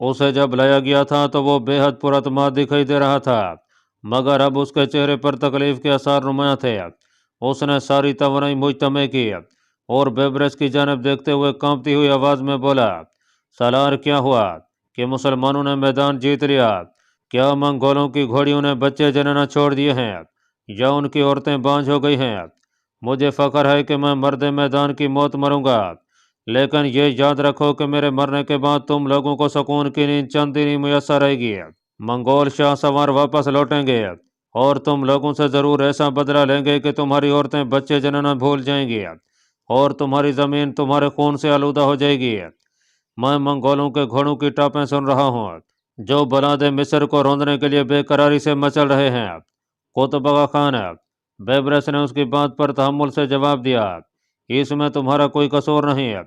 اسے جب لایا گیا تھا تو وہ بے حد پراعتماد دکھائی دے رہا تھا، مگر اب اس کے چہرے پر تکلیف کے آثار نمایاں تھے۔ اس نے ساری توانائی مجتمع کی اور بیبرس کی جانب دیکھتے ہوئے کانپتی ہوئی آواز میں بولا، سالار کیا ہوا کہ مسلمانوں نے میدان جیت لیا؟ کیا منگولوں کی گھوڑیوں نے بچے جننا چھوڑ دیے ہیں یا ان کی عورتیں بانجھ ہو گئی ہیں؟ مجھے فخر ہے کہ میں مرد میدان کی موت مروں گا، لیکن یہ یاد رکھو کہ میرے مرنے کے بعد تم لوگوں کو سکون کی نیند چند دن ہی میسر رہے گی۔ منگول شاہ سوار واپس لوٹیں گے اور تم لوگوں سے ضرور ایسا بدلہ لیں گے کہ تمہاری عورتیں بچے جننا بھول جائیں گی اور تمہاری زمین تمہارے خون سے آلودہ ہو جائے گی۔ میں منگولوں کے گھوڑوں کی ٹاپیں سن رہا ہوں جو بلاد مصر کو روندنے کے لیے بے قراری سے مچل رہے ہیں۔ قطبہ خان بیبرس نے اس کی بات پر تحمل سے جواب دیا، اس میں تمہارا کوئی قصور نہیں،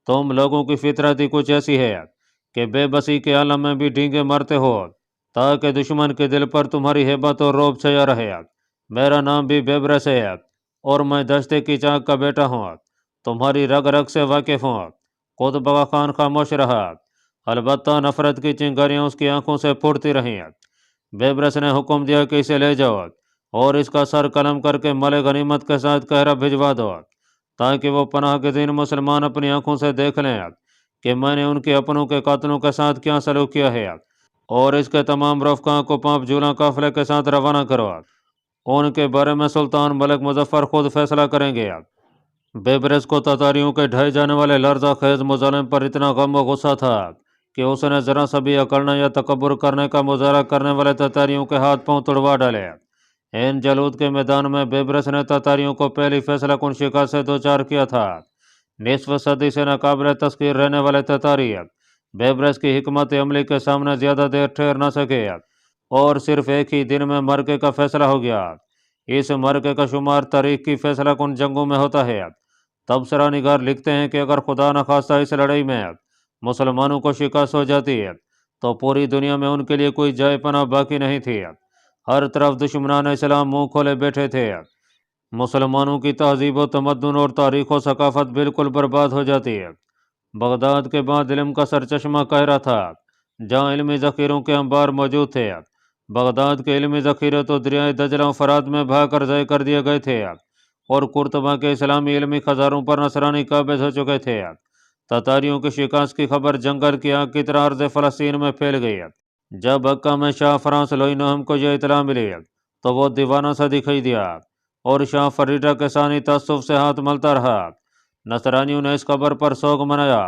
تم لوگوں کی فطرت ہی کچھ ایسی ہے کہ بے بسی کے عالم میں بھی ڈینگے مارتے ہو تاکہ دشمن کے دل پر تمہاری ہیبت اور رعب چھایا رہے۔ میرا نام بھی بیبرس ہے اور میں دشتے کی چاک کا بیٹا ہوں، تمہاری رگ رگ سے واقف ہوں۔ قطبہ خان خاموش رہا، البتہ نفرت کی چنگاریاں اس کی آنکھوں سے پھوٹتی رہیں۔ بیبرس نے حکم دیا کہ اسے لے جاؤ اور اس کا سر قلم کر کے مال غنیمت کے ساتھ قاہرہ بھجوا دو تاکہ وہ پناہ کے دن مسلمان اپنی آنکھوں سے دیکھ لیں کہ میں نے ان کے اپنوں کے قاتلوں کے ساتھ کیا سلوک کیا ہے، اور اس کے تمام رفقاء کو پاپ جولاں قافلے کے ساتھ روانہ کرو۔ ان کے بارے میں سلطان ملک مظفر خود فیصلہ کریں گے۔ بیبرس کو تاتاریوں کے ڈھائے جانے والے لرزہ خیز مظالم پر اتنا غم و غصہ تھا کہ اس نے ذرا سا بھی اکڑنے یا تکبر کرنے کا مظاہرہ کرنے والے تاتاریوں کے ہاتھ پاؤں توڑوا ڈالے۔ این جالوت کے میدان میں بیبرس نے تاتاریوں کو پہلی فیصلہ کن شکست سے دوچار کیا تھا۔ نصف صدی سے ناقابل تسخیر رہنے والے تاتاری بیبرس کی حکمت عملی کے سامنے زیادہ دیر ٹھہر نہ سکے اور صرف ایک ہی دن میں مرکے کا فیصلہ ہو گیا۔ اس مرکے کا شمار تاریخ کی فیصلہ کن جنگوں میں ہوتا ہے۔ تبصرہ نگار لکھتے ہیں کہ اگر خدا نخواستہ اس لڑائی میں مسلمانوں کو شکست ہو جاتی تو پوری دنیا میں ان کے لیے کوئی جائے پناہ باقی نہیں تھی۔ ہر طرف دشمنان اسلام منہ کھولے بیٹھے تھے۔ مسلمانوں کی تہذیب و تمدن اور تاریخ و ثقافت بالکل برباد ہو جاتی۔ بغداد کے بعد علم کا سرچشمہ قاہرہ تھا جہاں علمی ذخیروں کے انبار موجود تھے۔ بغداد کے علمی ذخیرے تو دریائے دجلہ و فرات میں بہا کر ضائع کر دیے گئے تھے اور قرطبہ کے اسلامی علمی خزانوں پر نصرانی قابض ہو چکے تھے۔ تاتاریوں کی شکست کی خبر جنگل کی آگ کی طرح ارض فلسطین میں پھیل گئی۔ جب مکہ میں شاہ فرانس لوئی نوہم کو یہ اطلاع ملی تو وہ دیوانہ سا دکھائی دیا اور شاہ فریڈا کے ثانی تعصب سے ہاتھ ملتا رہا۔ نصرانیوں نے اس خبر پر سوگ منایا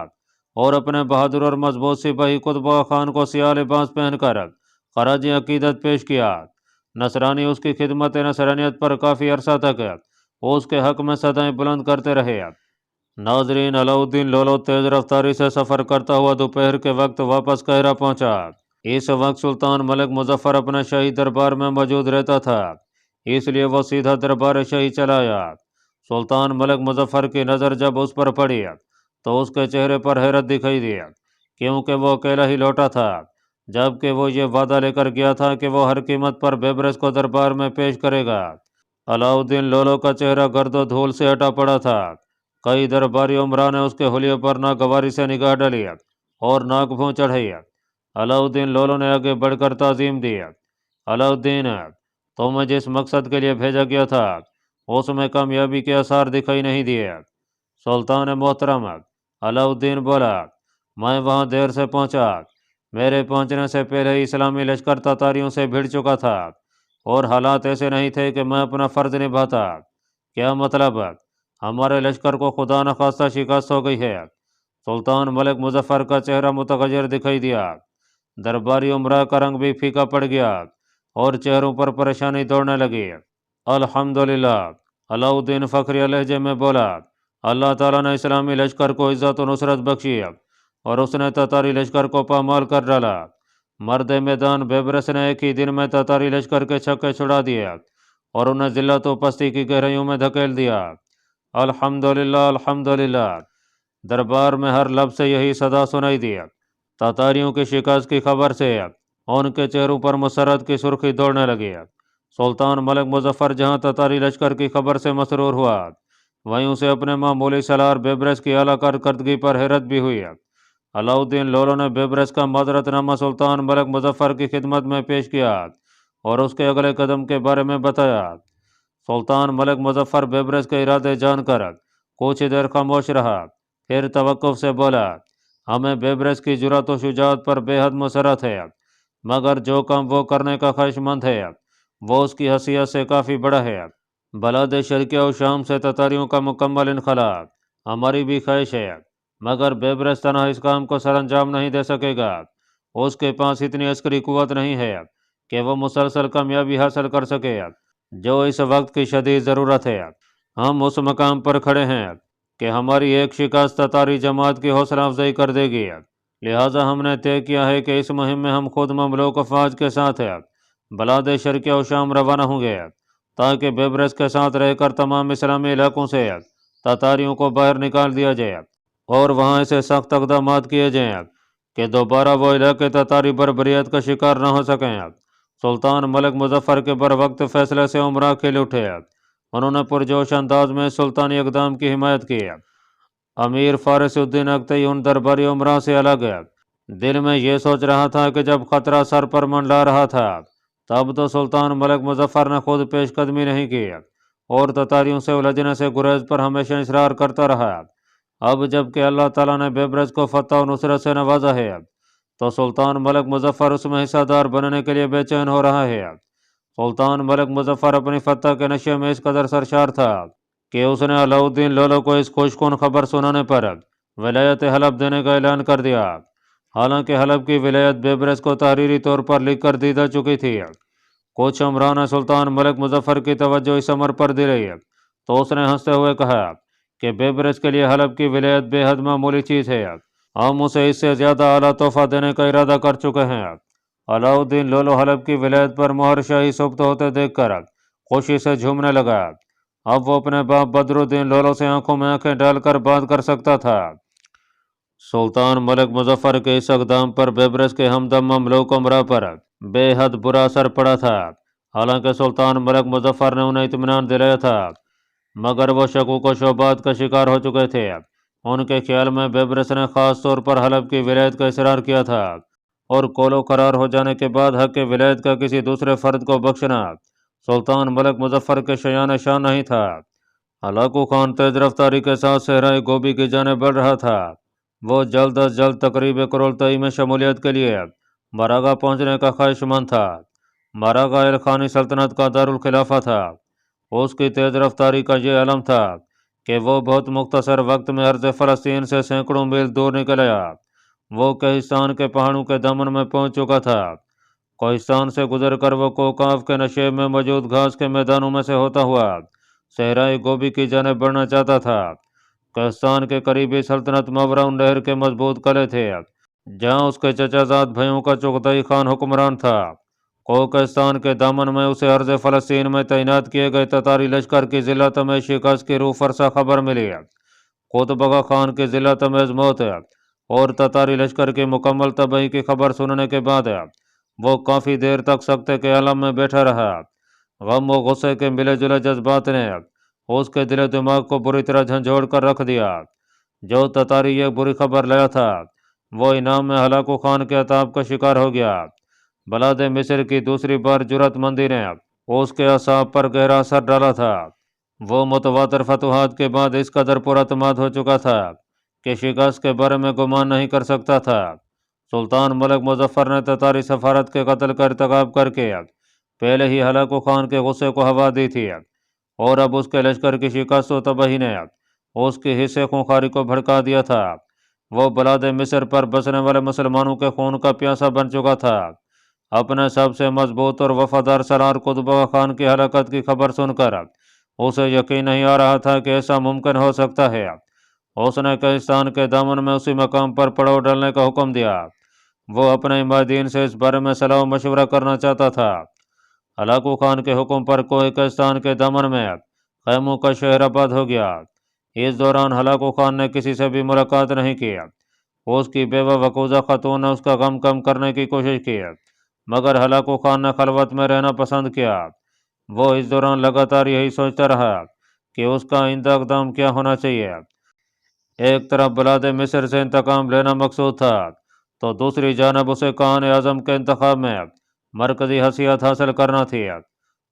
اور اپنے بہادر اور مضبوط سپاہی قطبہ خان کو سیاہ لباس پہن کر خراج عقیدت پیش کیا۔ نصرانی اس کی خدمت نصرانیت پر کافی عرصہ تک اس کے حق میں صدائیں بلند کرتے رہے۔ ناظرین، علاؤالدین لولو تیز رفتاری سے سفر کرتا ہوا دوپہر کے وقت واپس قاہرہ پہنچا۔ اس وقت سلطان ملک مظفر اپنے شاہی دربار میں موجود رہتا تھا، اس لیے وہ سیدھا دربار شاہی چلا آیا۔ سلطان ملک مظفر کی نظر جب اس پر پڑی تو اس کے چہرے پر حیرت دکھائی دی، کیونکہ وہ اکیلا ہی لوٹا تھا، جبکہ وہ یہ وعدہ لے کر گیا تھا کہ وہ ہر قیمت پر بیبرس کو دربار میں پیش کرے گا۔ علاؤالدین لولو کا چہرہ گرد و دھول سے ہٹا پڑا تھا۔ کئی درباری عمرا نے اس کے حلیے پر ناگواری سے نگاہ ڈالی اور ناک بھوں چڑھائی۔ علاؤالدین لولو نے آگے بڑھ کر تعظیم دی۔ علاؤالدین، تمہیں جس مقصد کے لیے بھیجا گیا تھا اس میں کامیابی کے آثار دکھائی نہیں دیے۔ سلطان محترم، علاؤالدین بولا، میں وہاں دیر سے پہنچا۔ میرے پہنچنے سے پہلے ہی اسلامی لشکر تاتاریوں سے بھیڑ چکا تھا اور حالات ایسے نہیں تھے کہ میں اپنا فرض نبھاتا۔ کیا مطلب؟ ہمارے لشکر کو خدا نخواستہ شکست ہو گئی ہے۔ سلطان ملک مظفر کا چہرہ متغیر دکھائی دیا۔ درباری عمرا کا رنگ بھی پھیکا پڑ گیا اور چہروں پر پریشانی دوڑنے لگی۔ الحمدللہ، علاؤالدین فخریہ لہجے میں بولا، اللہ تعالیٰ نے اسلامی لشکر کو عزت و نصرت بخشی اور اس نے تاتاری لشکر کو پامال کر ڈالا۔ مرد میدان بیبرس نے ایک ہی دن میں تاتاری لشکر کے چھکے چھڑا دیے اور انہیں ذلت و پستی کی گہرائیوں میں دھکیل دیا۔ الحمدللہ، الحمدللہ۔ دربار میں ہر لب سے یہی صدا سنائی دی۔ تاتاریوں کی شکست کی خبر سے ان کے چہروں پر مسرت کی سرخی دوڑنے لگی۔ سلطان ملک مظفر جہاں تاتاری لشکر کی خبر سے مسرور ہوا، وہیں اسے اپنے معمولی سالار بیبرس کی اعلیٰ کارکردگی پر حیرت بھی ہوئی۔ علاؤدین لولو نے بیبرس کا معذرت نامہ سلطان ملک مظفر کی خدمت میں پیش کیا اور اس کے اگلے قدم کے بارے میں بتایا۔ سلطان ملک مظفر بیبرس کے ارادے جان کر کچھ دیر خاموش رہا، پھر توقف سے بولا، ہمیں بیبرس کی جرأت و شجاعت پر بے حد مسرت ہے، مگر جو کام وہ کرنے کا خواہش مند ہے وہ اس کی حیثیت سے کافی بڑا ہے۔ بلاد شرقیہ و شام سے تتاریوں کا مکمل انخلا ہماری بھی خواہش ہے، مگر بیبرس تنہا اس کام کو سر انجام نہیں دے سکے گا۔ اس کے پاس اتنی عسکری قوت نہیں ہے کہ وہ مسلسل کامیابی حاصل کر سکے جو اس وقت کی شدید ضرورت ہے۔ ہم اس مقام پر کھڑے ہیں کہ ہماری ایک شکست تتاری جماعت کی حوصلہ افزائی کر دے گی، لہٰذا ہم نے طے کیا ہے کہ اس مہم میں ہم خود مملوک افواج کے ساتھ بلاد شرقیہ و شام روانہ ہوں گے، تاکہ بیبرس کے ساتھ رہ کر تمام اسلامی علاقوں سے تتاریوں کو باہر نکال دیا جائے اور وہاں ایسے سخت اقدامات کیے جائیں کہ دوبارہ وہ علاقے تتاری بربریت کا شکار نہ ہو سکیں۔ سلطان ملک مظفر کے بر وقت فیصلے سے عمرہ کھل اٹھے، انہوں نے پرجوش انداز میں سلطانی اقدام کی حمایت کی۔ امیر فارس الدین اکتئی ان درباری عمرہ سے الگ دل میں یہ سوچ رہا تھا کہ جب خطرہ سر پر منڈلا رہا تھا تب تو سلطان ملک مظفر نے خود پیش قدمی نہیں کی اور تتاریوں سے الجھنے سے گریز پر ہمیشہ اصرار کرتا رہا۔ اب جب کہ اللہ تعالیٰ نے بیبرس کو فتح و نصرت سے نوازا ہے تو سلطان ملک مظفر اس میں حصہ دار بننے کے لیے بے چین ہو رہا ہے۔ سلطان ملک مظفر اپنی فتح کے نشے میں اس قدر سرشار تھا کہ اس نے علاؤدین لولو کو اس خوشکن خبر سنانے پر ولایت حلب دینے کا اعلان کر دیا۔ حالانکہ حلب کی ولایت بیبرس کو تحریری طور پر لکھ کر دی جا چکی تھی، کچھ عمرا نے سلطان ملک مظفر کی توجہ اس امر پر دلائی تو اس نے ہنستے ہوئے کہا کہ بیبرس کے لیے حلب کی ولایت بے حد معمولی چیز ہے، ہم اسے اس سے زیادہ اعلیٰ تحفہ دینے کا ارادہ کر چکے ہیں۔ علاؤدین لولو حلب کی ولایت پر مہر شاہی ثبت ہوتے دیکھ کر خوشی سے جھومنے لگا۔ اب وہ اپنے باپ بدر الدین لولو سے آنکھوں میں آنکھیں ڈال کر بات کر سکتا تھا۔ سلطان ملک مظفر کے اس اقدام پر بیبرس کے ہمدم مملوک عمرا پر بے حد برا اثر پڑا تھا۔ حالانکہ سلطان ملک مظفر نے انہیں اطمینان دلایا تھا، مگر وہ شکوک و شبہات کا شکار ہو چکے تھے۔ ان کے خیال میں بیبرس نے خاص طور پر حلب کی ولایت کا اصرار کیا تھا اور کولو قرار ہو جانے کے بعد حق کی ولایت کا کسی دوسرے فرد کو بخشنا سلطان ملک مظفر کے شایان شان نہیں تھا۔ ہلاکو خان تیز رفتاری کے ساتھ صحرائے گوبی کی جانب بڑھ رہا تھا۔ وہ جلد از جلد تقریب کرولتائی میں شمولیت کے لیے مراغہ پہنچنے کا خواہش مند تھا۔ مراغہ الخانی سلطنت کا دارالخلافہ تھا۔ اس کی تیز رفتاری کا یہ علم تھا کہ وہ بہت مختصر وقت میں ارض فلسطین سے سینکڑوں میل دور نکل آیا۔ وہ کوہستان کے پہاڑوں کے دامن میں پہنچ چکا تھا۔ کوہستان سے گزر کر وہ کوکاف کے نشیب میں موجود گھاس کے میدانوں میں سے ہوتا ہوا صحرائے گوبی کی جانب بڑھنا چاہتا تھا۔ کوہستان کے قریبی سلطنت ماورا نہر کے مضبوط قلعے تھے، جہاں اس کے چچا زاد بھائیوں کا چغتائی خان حکمران تھا۔ کوہستان کے دامن میں اسے ارض فلسطین میں تعینات کیے گئے تتاری لشکر کی ذلہ تمیز شکست کی روح فرسا خبر ملی۔ قطبگہ خان کی ذلہ تمیز موت اور تتاری لشکر کی مکمل تباہی کی خبر سننے کے بعد وہ کافی دیر تک سکتے کے عالم میں بیٹھا رہا۔ غم و غصے کے ملے جلے جذبات نے اس کے دل و دماغ کو بری طرح جھنجھوڑ کر رکھ دیا۔ جو تتاری یہ بری خبر لایا تھا وہ انعام میں ہلاکو خان کے عطاب کا شکار ہو گیا۔ بلاد مصر کی دوسری بار جرأت مندی نے اس کے اعصاب پر گہرا اثر ڈالا تھا۔ وہ متواتر فتوحات کے بعد اس قدر پراعتماد ہو چکا تھا کہ شکست کے بارے میں گمان نہیں کر سکتا تھا۔ سلطان ملک مظفر نے تتاری سفارت کے قتل کا ارتکاب کر کے پہلے ہی ہلاکو خان کے غصے کو ہوا دی تھی، اور اب اس کے لشکر کی شکست و تباہی نے اس کی حصے خونخواری کو بھڑکا دیا تھا۔ وہ بلاد مصر پر بسنے والے مسلمانوں کے خون کا پیاسا بن چکا تھا۔ اپنے سب سے مضبوط اور وفادار سالار قطبگہ خان کی ہلاکت کی خبر سن کر اسے یقین نہیں آ رہا تھا کہ ایسا ممکن ہو سکتا ہے۔ اس نے کوہستان کے دامن میں اسی مقام پر پڑاؤ ڈالنے کا حکم دیا۔ وہ اپنے عمادین سے اس بارے میں صلاح و مشورہ کرنا چاہتا تھا۔ ہلاکو خان کے حکم پر کوہستان کے دامن میں خیموں کا شہر آباد ہو گیا۔ اس دوران ہلاکو خان نے کسی سے بھی ملاقات نہیں کی۔ اس کی بیوہ وقوزہ خاتون نے اس کا غم کم کرنے کی کوشش کی، مگر ہلاکو خان نے خلوت میں رہنا پسند کیا۔ وہ اس دوران لگاتار یہی سوچتا رہا کہ اس کا آئندہ اقدام کیا ہونا چاہیے۔ ایک طرف بلاد مصر سے انتقام لینا مقصود تھا تو دوسری جانب اسے کان اعظم کے انتخاب میں مرکزی حیثیت حاصل کرنا تھی۔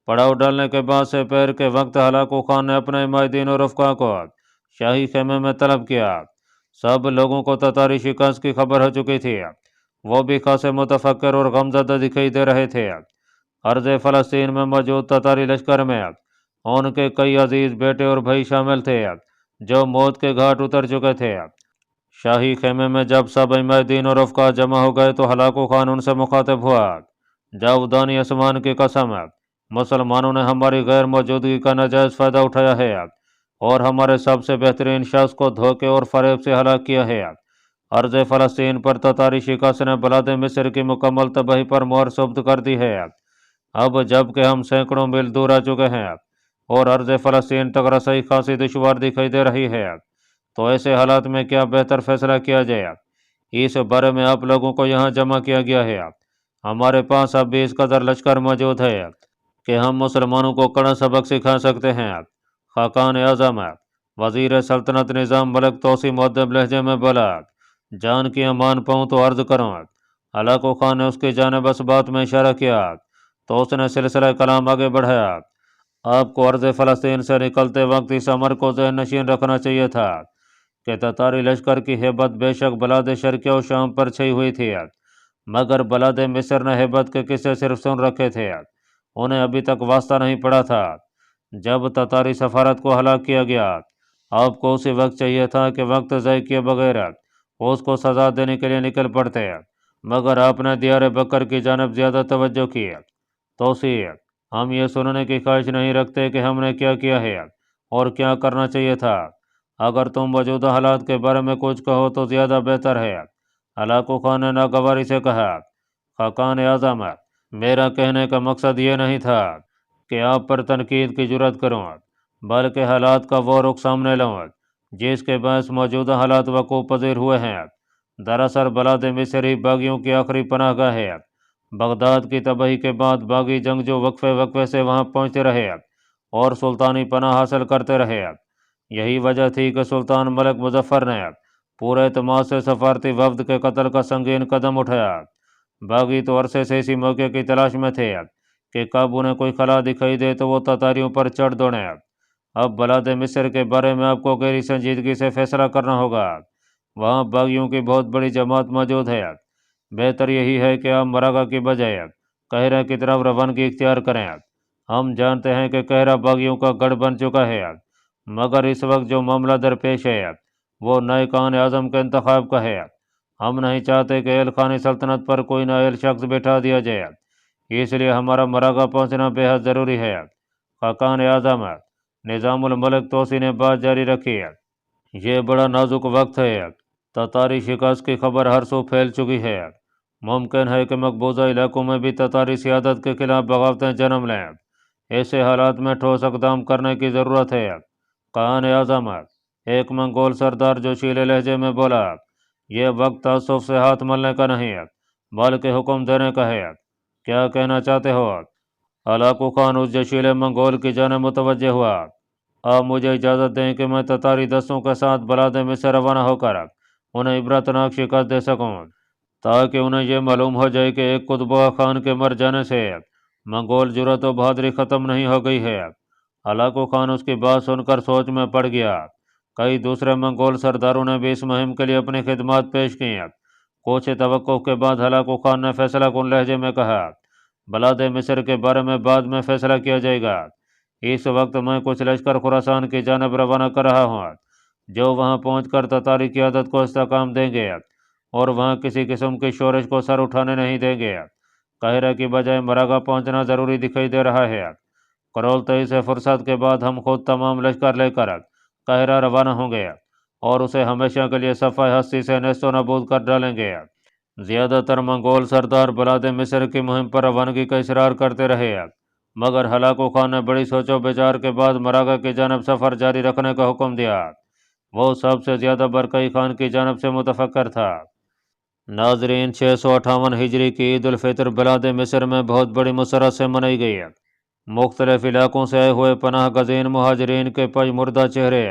پڑاؤ ڈالنے کے بعد سے پیر کے وقت ہلاکو خان نے اپنے مائدین اور رفقا کو شاہی خیمے میں طلب کیا۔ سب لوگوں کو تتاری شکست کی خبر ہو چکی تھی، وہ بھی خاصے متفکر اور غمزدہ دکھائی دے رہے تھے۔ ارض فلسطین میں موجود تتاری لشکر میں ان کے کئی عزیز بیٹے اور بھائی شامل تھے جو موت کے گھاٹ اتر چکے تھے۔ شاہی خیمے میں جب سب مائدین اور رفقا جمع ہو گئے تو ہلاکو خان ان سے مخاطب ہوا۔ جاودانی آسمان کی قسم، مسلمانوں نے ہماری غیر موجودگی کا ناجائز فائدہ اٹھایا ہے اور ہمارے سب سے بہترین شخص کو دھوکے اور فریب سے ہلاک کیا ہے۔ ارض فلسطین پر تتاری شکست نے بلاد مصر کی مکمل تباہی پر مہر ثبت کر دی ہے۔ اب جب کہ ہم سینکڑوں میل دور آ چکے ہیں اور ارض فلسطین تک رسائی خاصی دشوار دکھائی دے رہی ہے، تو ایسے حالات میں کیا بہتر فیصلہ کیا جائے؟ اس بارے میں آپ لوگوں کو یہاں جمع کیا گیا ہے۔ ہمارے پاس اب بھی اس قدر لشکر موجود ہے کہ ہم مسلمانوں کو کڑا سبق سکھا سکتے ہیں۔ خاقان اعظم وزیر سلطنت نظام ملک توسی مؤدب لہجے میں بولا، جان کی امان پاؤں تو عرض کروں۔ ہلاکو خان نے اس کی جانب اس بات میں اشارہ کیا تو اس نے سلسلہ کلام آگے بڑھایا۔ آپ کو ارض فلسطین سے نکلتے وقت اس امر کو ذہن نشین رکھنا چاہیے تھا کہ تتاری لشکر کی ہیبت بے شک بلاد شرقیہ و شام پر چھئی ہوئی تھی، مگر بلاد مصر نے ہیبت کے قصے صرف سن رکھے تھے، انہیں ابھی تک واسطہ نہیں پڑا تھا۔ جب تتاری سفارت کو ہلاک کیا گیا، آپ کو اسی وقت چاہیے تھا کہ وقت ضائع کیے بغیر اس کو سزا دینے کے لیے نکل پڑتے، مگر آپ نے دیار بکر کی جانب زیادہ توجہ کی۔ توسی، ہم یہ سننے کی خواہش نہیں رکھتے کہ ہم نے کیا کیا ہے اور کیا کرنا چاہیے تھا۔ اگر تم موجودہ حالات کے بارے میں کچھ کہو تو زیادہ بہتر ہے۔ ہلاکو خان نے ناگواری سے کہا، خاقان اعظم، میرا کہنے کا مقصد یہ نہیں تھا کہ آپ پر تنقید کی جرات کروں، بلکہ حالات کا وہ رخ سامنے لاؤں جس کے باعث موجودہ حالات وقوع پذیر ہوئے ہیں۔ دراصل بلاد مصر ہی باغیوں کی آخری پناہ گاہ ہے۔ بغداد کی تباہی کے بعد باغی جنگجو وقفے وقفے سے وہاں پہنچتے رہے اور سلطانی پناہ حاصل کرتے رہے۔ یہی وجہ تھی کہ سلطان ملک مظفر نے پورے اعتماد سے سفارتی وفد کے قتل کا سنگین قدم اٹھایا۔ باغی تو عرصے سے اسی موقع کی تلاش میں تھے کہ کب انہیں کوئی خلا دکھائی دے تو وہ تتاریوں پر چڑھ دوڑیں۔ اب بلاد مصر کے بارے میں آپ کو گہری سنجیدگی سے فیصلہ کرنا ہوگا۔ وہاں باغیوں کی بہت بڑی جماعت موجود ہے۔ بہتر یہی ہے کہ آپ مراغہ کی بجائے قاہرہ کی طرف روانگی اختیار کریں۔ ہم جانتے ہیں کہ قاہرہ باغیوں کا گڑھ بن چکا ہے، مگر اس وقت جو معاملہ درپیش ہے وہ نئے قائد اعظم کے انتخاب کا ہے۔ ہم نہیں چاہتے کہ اہل خانی سلطنت پر کوئی نااہل شخص بٹھا دیا جائے، اس لیے ہمارا مراغہ پہنچنا بے حد ضروری ہے۔ خاقان اعظم، نظام الملک توسی نے بات جاری رکھی، یہ بڑا نازک وقت ہے۔ تتاری شکست کی خبر ہر سو پھیل چکی ہے۔ ممکن ہے کہ مقبوضہ علاقوں میں بھی تتاری سیادت کے خلاف بغاوتیں جنم لیں۔ ایسے حالات میں ٹھوس اقدام کرنے کی ضرورت ہے۔ خاقان اعظم، ایک منگول سردار جوشیلے لہجے میں بولا، یہ وقت تعصب سے ہاتھ ملنے کا نہیں بلکہ حکم دینے کا ہے۔ کیا کہنا چاہتے ہو؟ ہلاکو خان اس جوشیلے منگول کی جانب متوجہ ہوا۔ آپ مجھے اجازت دیں کہ میں تتاری دستوں کے ساتھ بلاد مصر روانہ ہو کر انہیں عبرتناک شکست دے سکوں، تاکہ انہیں یہ معلوم ہو جائے کہ ایک قطبہ خان کے مر جانے سے منگول جرأت و بہادری ختم نہیں ہو گئی ہے۔ ہلاکو خان اس کی بات سن کر سوچ میں پڑ گیا۔ کئی دوسرے منگول سرداروں نے بھی اس مہم کے لیے اپنی خدمات پیش کی۔ کچھ توقع کے بعد ہلاکو خان نے فیصلہ کن لہجے میں کہا، بلاد مصر کے بارے میں بعد میں فیصلہ کیا جائے گا۔ اس وقت میں کچھ لشکر خراسان کی جانب روانہ کر رہا ہوں، جو وہاں پہنچ کر تتاری قیادت کو استحکام دیں گے اور وہاں کسی قسم کی شورش کو سر اٹھانے نہیں دیں گے۔ قاہرہ کی بجائے مراغہ پہنچنا ضروری دکھائی دے رہا ہے۔ قرولتئی سے فرصت کے بعد ہم خود تمام لشکر لے کر قاہرہ روانہ ہوں گے اور اسے ہمیشہ کے لیے صفحہ ہستی سے نیست و نابود کر ڈالیں گے۔ زیادہ تر منگول سردار بلاد مصر کی مہم پر روانگی کا اصرار کرتے رہے، مگر ہلاکو خان نے بڑی سوچ و بچار کے بعد مراغہ کی جانب سفر جاری رکھنے کا حکم دیا۔ وہ سب سے زیادہ برکئی خان کی جانب سے متفکر تھا۔ ناظرین، 658 ہجری کی عید الفطر بلاد مصر میں بہت بڑی مسرت سے منائی گئی۔ مختلف علاقوں سے آئے ہوئے پناہ گزین مہاجرین کے پژمردہ چہرے